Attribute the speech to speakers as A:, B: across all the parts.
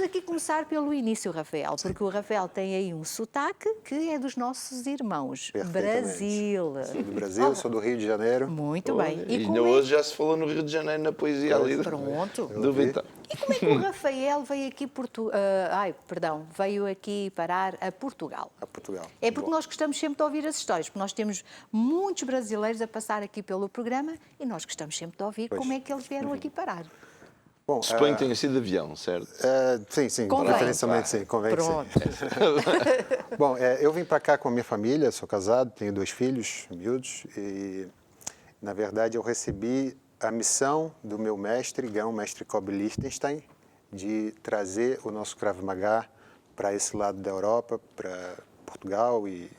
A: aqui começar pelo início, Rafael, porque o Rafael tem aí um sotaque que é dos nossos irmãos. Brasil.
B: Sou do Brasil, sou do Rio de Janeiro.
A: Muito bem.
C: E ainda hoje já se falou no Rio de Janeiro, na poesia ali.
A: Pronto.
C: Do Vitor.
A: E como é que o Rafael veio aqui, veio aqui parar a Portugal?
B: A Portugal.
A: É porque nós gostamos sempre de ouvir as histórias, porque nós temos muitos brasileiros a passar aqui pelo programa e nós gostamos sempre de ouvir como é que eles vieram aqui parar.
B: Bom,
C: Suponho que tenha sido de avião, certo?
B: sim,
A: Convém.
B: preferencialmente sim, convém que sim.
A: Pronto.
B: Bom, eu vim para cá com a minha família, sou casado, tenho 2 filhos miúdos e, na verdade, eu recebi a missão do meu mestre, Grão Mestre Kobe Lichtenstein, de trazer o nosso Krav Maga para esse lado da Europa, para Portugal, e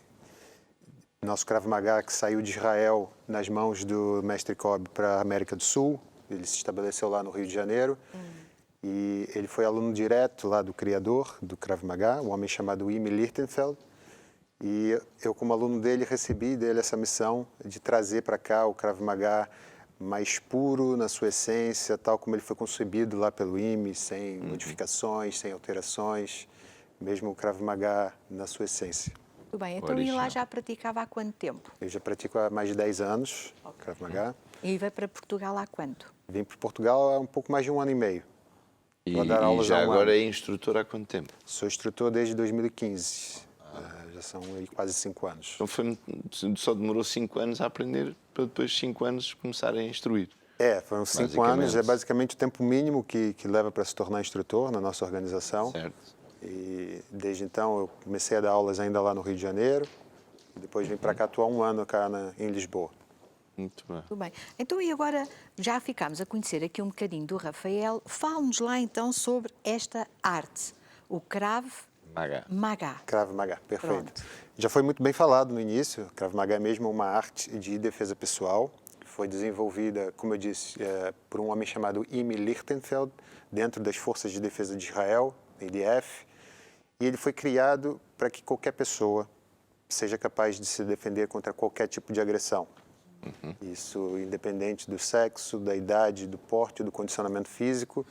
B: nosso Krav Maga que saiu de Israel nas mãos do mestre Kobe para a América do Sul. Ele se estabeleceu lá no Rio de Janeiro e ele foi aluno direto lá do criador do Krav Maga, um homem chamado Imi Lichtenfeld. E eu, como aluno dele, recebi dele essa missão de trazer para cá o Krav Maga mais puro na sua essência, tal como ele foi concebido lá pelo Imi, sem modificações, sem alterações, mesmo o Krav Maga na sua essência.
A: Muito bem, então e lá já praticava há quanto tempo?
B: Eu já pratico há mais de 10 anos Krav Maga.
A: E veio para Portugal há quanto?
B: Vim para Portugal há um pouco mais de 1 ano e meio.
C: E
B: Vou dar aulas
C: já
B: há um
C: agora
B: ano.
C: é instrutor há quanto tempo?
B: Sou instrutor desde 2015. Já são aí quase 5 anos.
C: Então só demorou 5 anos a aprender para depois de 5 anos começar a instruir.
B: Foram 5 anos, é basicamente o tempo mínimo que leva para se tornar instrutor na nossa organização.
C: Certo.
B: E desde então eu comecei a dar aulas ainda lá no Rio de Janeiro. E depois vim para cá atuar 1 ano cá em Lisboa.
C: Muito bem.
A: Muito bem. Então e agora já ficámos a conhecer aqui um bocadinho do Rafael. Fale-nos lá então sobre esta arte, o Krav Maga.
B: Krav Maga, perfeito.
A: Pronto.
B: Já foi muito bem falado no início. Krav Maga é mesmo uma arte de defesa pessoal. Foi desenvolvida, como eu disse, por um homem chamado Imi Lichtenfeld, dentro das Forças de Defesa de Israel, IDF. E ele foi criado para que qualquer pessoa seja capaz de se defender contra qualquer tipo de agressão. Isso independente do sexo, da idade, do porte, do condicionamento físico.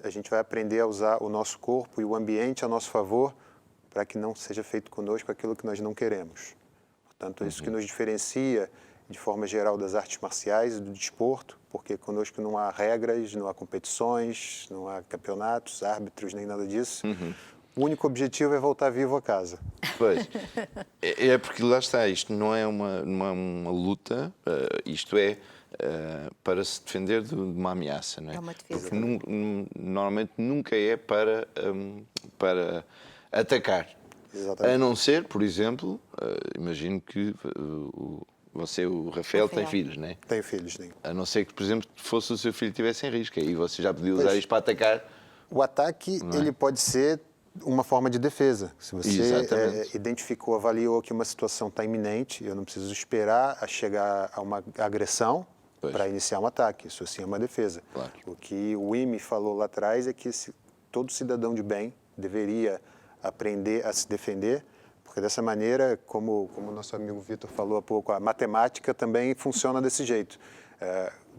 B: A gente vai aprender a usar o nosso corpo e o ambiente a nosso favor para que não seja feito conosco aquilo que nós não queremos. Portanto, é isso que nos diferencia, de forma geral, das artes marciais e do desporto, porque conosco não há regras, não há competições, não há campeonatos, árbitros, nem nada disso. O único objetivo é voltar vivo a casa.
C: Pois. É porque lá está, isto não é uma luta, isto é para se defender de uma ameaça, não é?
A: É uma defesa.
C: Porque normalmente nunca é para atacar.
B: Exatamente.
C: A não ser, por exemplo, imagino que o Rafael tem filhos, não é?
B: Tenho filhos, sim.
C: A não ser que, por exemplo, fosse o seu filho que estivesse em risco, aí você já podia usar isto para atacar.
B: O ataque, ele pode ser uma forma de defesa. Se você identificou, avaliou que uma situação está iminente, eu não preciso esperar a chegar a uma agressão para iniciar um ataque. Isso sim é uma defesa.
C: Claro.
B: O que o Imi falou lá atrás é que todo cidadão de bem deveria aprender a se defender, porque dessa maneira, como o nosso amigo Vitor falou há pouco, a matemática também funciona desse jeito.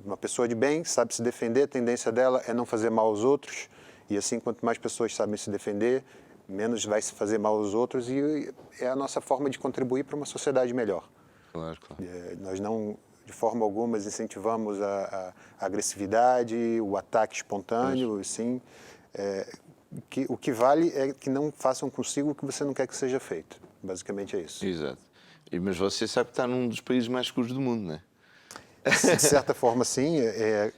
B: Uma pessoa de bem sabe se defender, a tendência dela é não fazer mal aos outros, e assim, quanto mais pessoas sabem se defender, menos vai se fazer mal aos outros, e é a nossa forma de contribuir para uma sociedade melhor.
C: Claro.
B: Nós não, de forma alguma, incentivamos a agressividade, o ataque espontâneo, sim. O que vale é que não façam consigo o que você não quer que seja feito. Basicamente é isso.
C: Exato. Mas você sabe que está num dos países mais seguros do mundo, não é?
B: De certa forma, sim.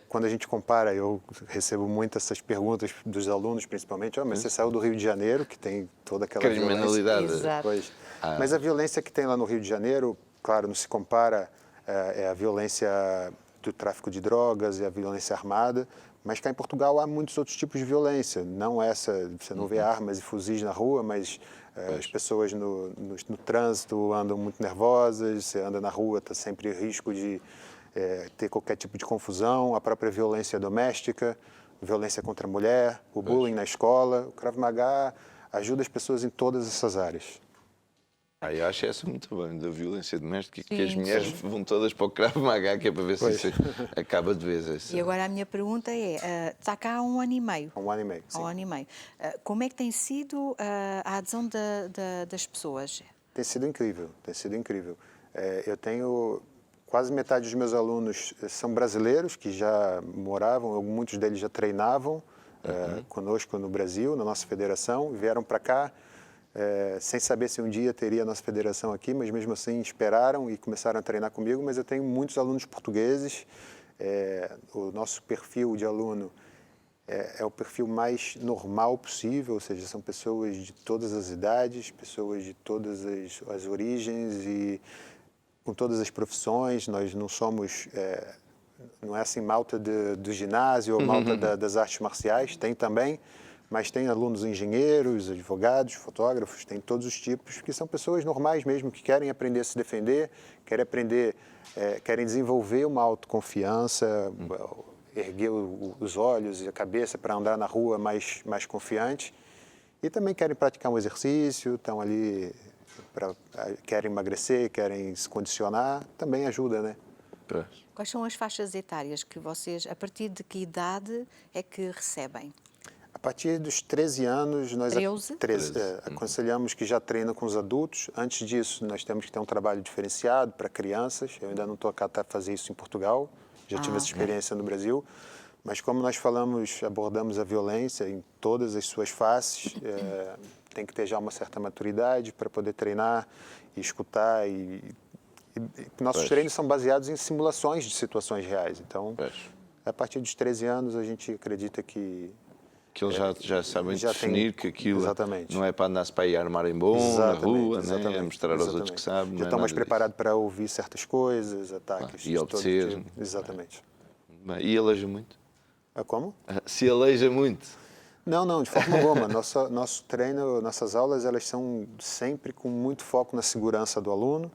B: Quando a gente compara, eu recebo muitas essas perguntas dos alunos, principalmente. Mas você saiu do Rio de Janeiro, que tem toda aquela
C: criminalidade.
A: Exato.
B: Mas a violência que tem lá no Rio de Janeiro, claro, não se compara a violência do tráfico de drogas e a violência armada. Mas cá em Portugal há muitos outros tipos de violência. Não essa, você não vê armas e fuzis na rua, mas as pessoas no trânsito andam muito nervosas, você anda na rua, está sempre em risco de ter qualquer tipo de confusão, a própria violência doméstica, violência contra a mulher, o bullying na escola. O Krav Maga ajuda as pessoas em todas essas áreas.
C: Eu acho essa muito bem, da violência doméstica, que as mulheres vão todas para o Krav Maga, que é para ver se isso acaba de vez.
A: E agora a minha pergunta é, está cá há 1 ano e meio.
B: Há 1 ano e meio, sim.
A: Há 1 ano e meio. Como é que tem sido a adesão das pessoas?
B: Tem sido incrível, tem sido incrível. Eu tenho quase metade dos meus alunos são brasileiros que já moravam, muitos deles já treinavam conosco no Brasil, na nossa federação, vieram para cá sem saber se um dia teria a nossa federação aqui, mas mesmo assim esperaram e começaram a treinar comigo. Mas eu tenho muitos alunos portugueses. O nosso perfil de aluno é o perfil mais normal possível, ou seja, são pessoas de todas as idades, pessoas de todas as origens e com todas as profissões. Nós não somos, não é assim malta do ginásio ou malta das artes marciais, tem também, mas tem alunos engenheiros, advogados, fotógrafos, tem todos os tipos, que são pessoas normais mesmo, que querem aprender a se defender, querem aprender, querem desenvolver uma autoconfiança, erguer os olhos e a cabeça para andar na rua mais confiante. E também querem praticar um exercício, estão ali, querem emagrecer, querem se condicionar, também ajuda, né?
A: Quais são as faixas etárias que vocês, a partir de que idade é que recebem?
B: A partir dos 13 anos, nós
A: 13?
B: Aconselhamos que já treina com os adultos. Antes disso, nós temos que ter um trabalho diferenciado para crianças. Eu ainda não estou cá para fazer isso em Portugal. Já tive essa experiência no Brasil, mas como nós abordamos a violência em todas as suas faces, tem que ter já uma certa maturidade para poder treinar e escutar. E nossos treinos são baseados em simulações de situações reais. Então, a partir dos 13 anos, a gente acredita que
C: eles já sabem definir que aquilo não é para andar-se para ir armar em bom na rua, né? É mostrar aos outros que sabem.
B: Já estão mais preparados para ouvir certas coisas, ataques.
C: E obedecer.
B: Exatamente.
C: E aleija muito?
B: Como?
C: Se aleija muito?
B: Não, de forma alguma. Nosso treino, nossas aulas, elas são sempre com muito foco na segurança do aluno.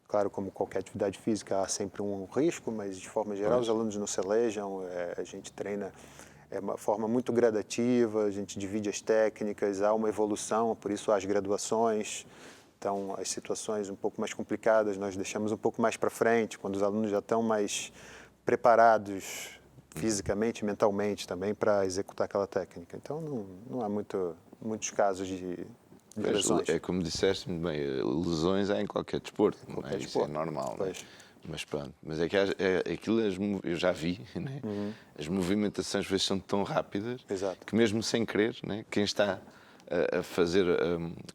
B: Claro, como qualquer atividade física, há sempre um risco, mas de forma geral os alunos não se alejam, a gente treina uma forma muito gradativa, a gente divide as técnicas, há uma evolução, por isso há as graduações. Então, as situações um pouco mais complicadas nós deixamos um pouco mais para frente, quando os alunos já estão mais preparados fisicamente e mentalmente também para executar aquela técnica. Então, não há muitos casos de lesões.
C: É como disseste muito bem, lesões há em qualquer desporto, isso é normal. Não é? Mas pronto, mas é que aquilo eu já vi, né? As movimentações às vezes são tão rápidas que mesmo sem querer, né? Quem está a fazer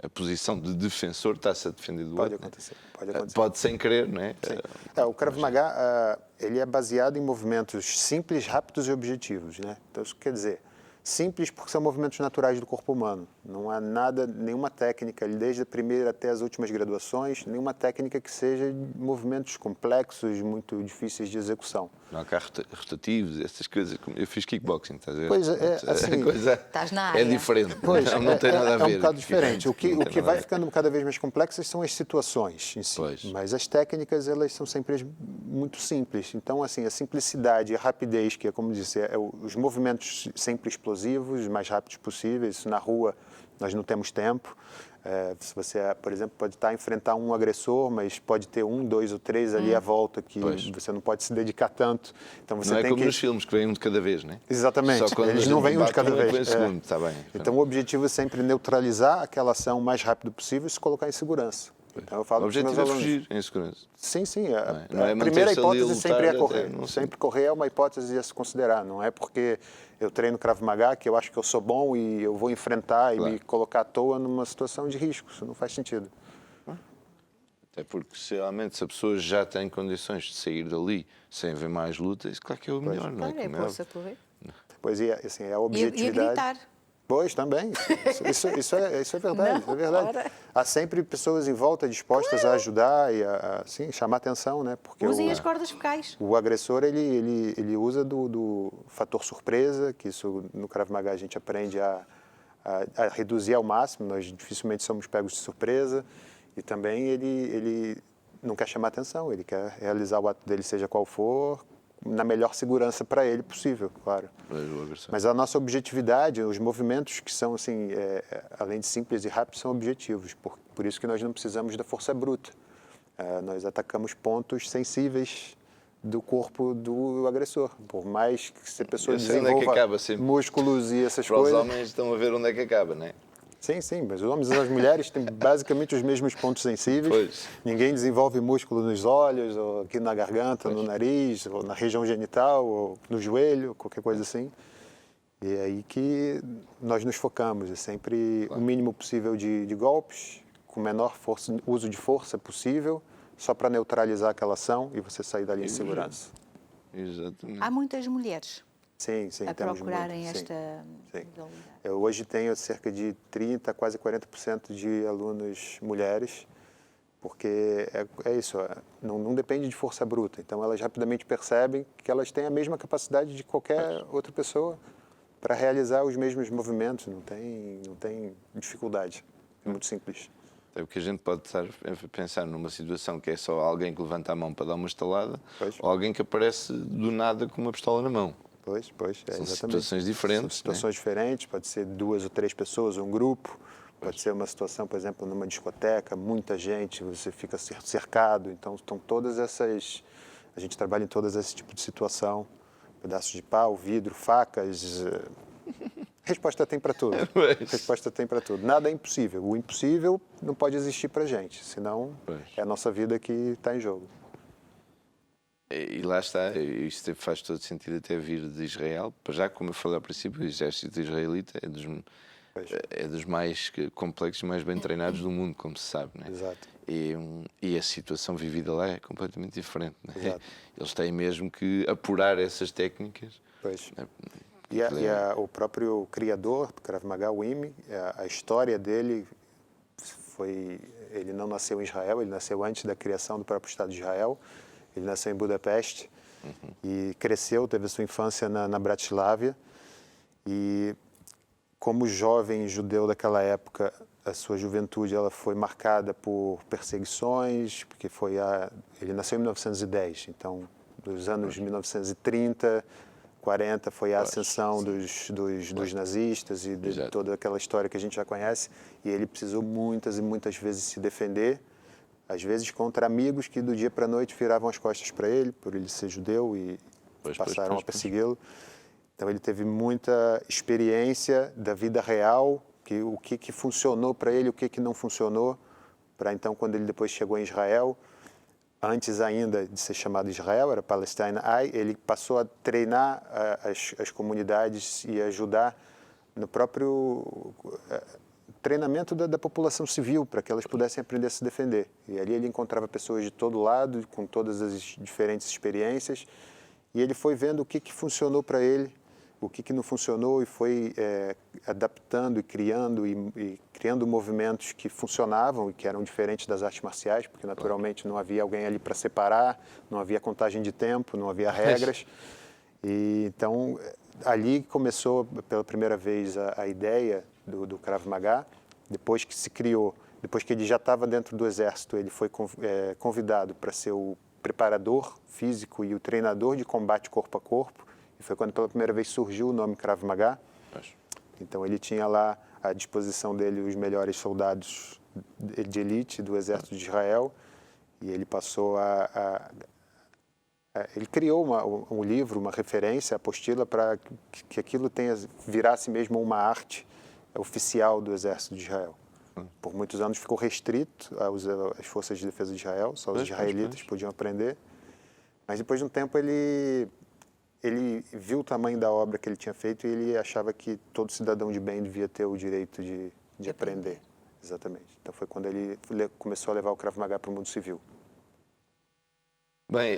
C: a posição de defensor está-se a defender do outro.
B: Pode acontecer.
C: Pode sem querer, não é?
B: O Krav Maga ele é baseado em movimentos simples, rápidos e objetivos, né? Então isso quer dizer simples porque são movimentos naturais do corpo humano. Não há nenhuma técnica, desde a primeira até as últimas graduações, nenhuma técnica que seja movimentos complexos, muito difíceis de execução.
C: Não há carros rotativos, essas coisas. Eu fiz kickboxing, estás a ver?
B: Pois é, assim,
A: estás na área.
C: É diferente, não tem nada a ver.
B: É um bocado diferente. O que vai ficando cada vez mais complexo são as situações em si. Mas as técnicas, elas são sempre muito simples. Então, assim, a simplicidade e a rapidez, que é, como disse, os movimentos sempre explosivos, os mais rápidos possíveis. Na rua, nós não temos tempo. Se você, por exemplo, pode enfrentar um agressor, mas pode ter 1, 2 ou 3 ali à volta que você não pode se dedicar tanto. Então você
C: não
B: tem
C: é como nos filmes, que vem um de cada vez, né?
B: Exatamente.
C: Só
B: eles não vêm um de cada vez.
C: Segundo, tá bem.
B: Então o objetivo é sempre neutralizar aquela ação o mais rápido possível e se colocar em segurança. Então eu falo
C: o objetivo é fugir em segurança.
B: Sim.
C: Não é
B: a primeira hipótese
C: lutar,
B: sempre é correr.
C: Não
B: sempre correr é uma hipótese a se considerar. Não é porque eu treino Krav Maga que eu acho que eu sou bom e eu vou enfrentar e me colocar à toa numa situação de risco. Isso não faz sentido.
C: Até porque, realmente, se a pessoa já tem condições de sair dali sem haver mais luta, isso claro que é o melhor, não é?
A: Claro, é pôr-se a correr.
B: Pois é, assim, é a objetividade.
A: E a gritar.
B: Pois, também. Isso é verdade.
A: Não,
B: é verdade.
A: ora.
B: Há sempre pessoas em volta dispostas a ajudar e a chamar atenção, né? Porque
A: Usem as cordas vocais.
B: o agressor, ele usa do fator surpresa, que isso no Krav Maga a gente aprende a reduzir ao máximo. Nós dificilmente somos pegos de surpresa. E também ele não quer chamar atenção, ele quer realizar o ato dele, seja qual for, na melhor segurança para ele possível, claro. Mas a nossa objetividade, os movimentos que são, assim, além de simples e rápidos, são objetivos. Por isso que nós não precisamos da força bruta. Nós atacamos pontos sensíveis do corpo do agressor. Por mais que se a pessoa desenvolva músculos e essas coisas...
C: Para os homens estão a ver onde é que acaba, não é?
B: Sim, mas os homens e as mulheres têm basicamente os mesmos pontos sensíveis.
C: Pois.
B: Ninguém desenvolve músculo nos olhos, ou aqui na garganta, no nariz, ou na região genital, ou no joelho, qualquer coisa assim. E é aí que nós nos focamos. É sempre o mínimo possível de golpes, com o menor uso de força possível, só para neutralizar aquela ação e você sair dali em segurança.
C: Exatamente.
A: Há muitas mulheres
B: Sim,
A: a procurarem esta modalidade.
B: Eu hoje tenho cerca de 30%, quase 40% de alunos mulheres, porque é isso, não depende de força bruta. Então, elas rapidamente percebem que elas têm a mesma capacidade de qualquer outra pessoa para realizar os mesmos movimentos, não tem dificuldade. É muito simples.
C: É o que a gente pode estar a pensar numa situação que é só alguém que levanta a mão para dar uma estalada, ou alguém que aparece do nada com uma pistola na mão.
B: Pois,
C: São exatamente. Situações diferentes. São
B: situações diferentes, pode ser 2 ou 3 pessoas, um grupo, pode ser uma situação, por exemplo, numa discoteca, muita gente, você fica cercado, então estão todas essas... A gente trabalha em todos esse tipo de situação, pedaços de pau, vidro, facas... Resposta tem para tudo. Resposta tem para tudo. Nada é impossível. O impossível não pode existir para a gente, senão é a nossa vida que está em jogo.
C: E lá está, isto faz todo sentido até vir de Israel. Já como eu falei ao princípio, o exército israelita é dos mais complexos e mais bem treinados do mundo, como se sabe. Não é?
B: Exato.
C: E a situação vivida lá é completamente diferente. Não é?
B: Exato.
C: Eles têm mesmo que apurar essas técnicas.
B: Pois. O próprio criador do Krav Maga, o Imi, a história dele foi... Ele não nasceu em Israel, ele nasceu antes da criação do próprio Estado de Israel. Ele nasceu em Budapeste e cresceu, teve a sua infância na Bratislava. E como jovem judeu daquela época, a sua juventude ela foi marcada por perseguições, porque ele nasceu em 1910, então dos anos 1930... 40 foi a ascensão dos nazistas e de toda aquela história que a gente já conhece, e ele precisou muitas e muitas vezes se defender, às vezes contra amigos que do dia para a noite viravam as costas para ele, por ele ser judeu, e passaram a persegui-lo. Então ele teve muita experiência da vida real, o que funcionou para ele, o que não funcionou, para então quando ele depois chegou em Israel, antes ainda de ser chamado Israel, era Palestine Eye, ele passou a treinar as comunidades e ajudar no próprio treinamento da população civil, para que elas pudessem aprender a se defender. E ali ele encontrava pessoas de todo lado, com todas as diferentes experiências, e ele foi vendo o que funcionou para ele, o que não funcionou, e foi adaptando e criando movimentos que funcionavam e que eram diferentes das artes marciais, porque naturalmente não havia alguém ali para separar, não havia contagem de tempo, não havia regras. E então ali começou pela primeira vez a ideia do Krav Maga. Depois que se criou, depois que ele já estava dentro do exército, ele foi convidado para ser o preparador físico e o treinador de combate corpo a corpo. E foi quando pela primeira vez surgiu o nome Krav Maga. Então ele tinha lá à disposição dele os melhores soldados de elite do exército de Israel, e ele passou ele criou um livro, uma referência, apostila, para que aquilo virasse mesmo uma arte oficial do exército de Israel. Por muitos anos ficou restrito às forças de defesa de Israel, só os israelitas podiam aprender, mas depois de um tempo ele viu o tamanho da obra que ele tinha feito e ele achava que todo cidadão de bem devia ter o direito de aprender. Exatamente. Então foi quando ele começou a levar o Krav Maga para o mundo civil.
C: Bem,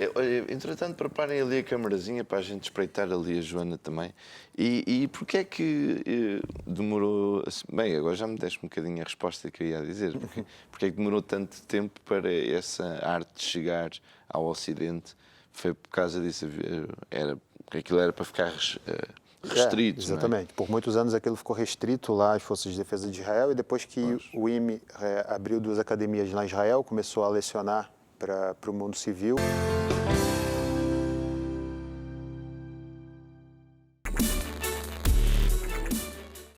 C: entretanto, preparem ali a camarazinha para a gente espreitar ali a Joana também. E porquê é que demorou... Bem, agora já me deste um bocadinho a resposta que eu ia dizer. Porquê é que demorou tanto tempo para essa arte chegar ao Ocidente? Foi por causa disso? Aquilo era para ficar restrito,
B: exatamente.
C: Não é?
B: Por muitos anos aquilo ficou restrito lá às forças de defesa de Israel, e depois que o IME abriu 2 academias lá em Israel, começou a lecionar para o mundo civil.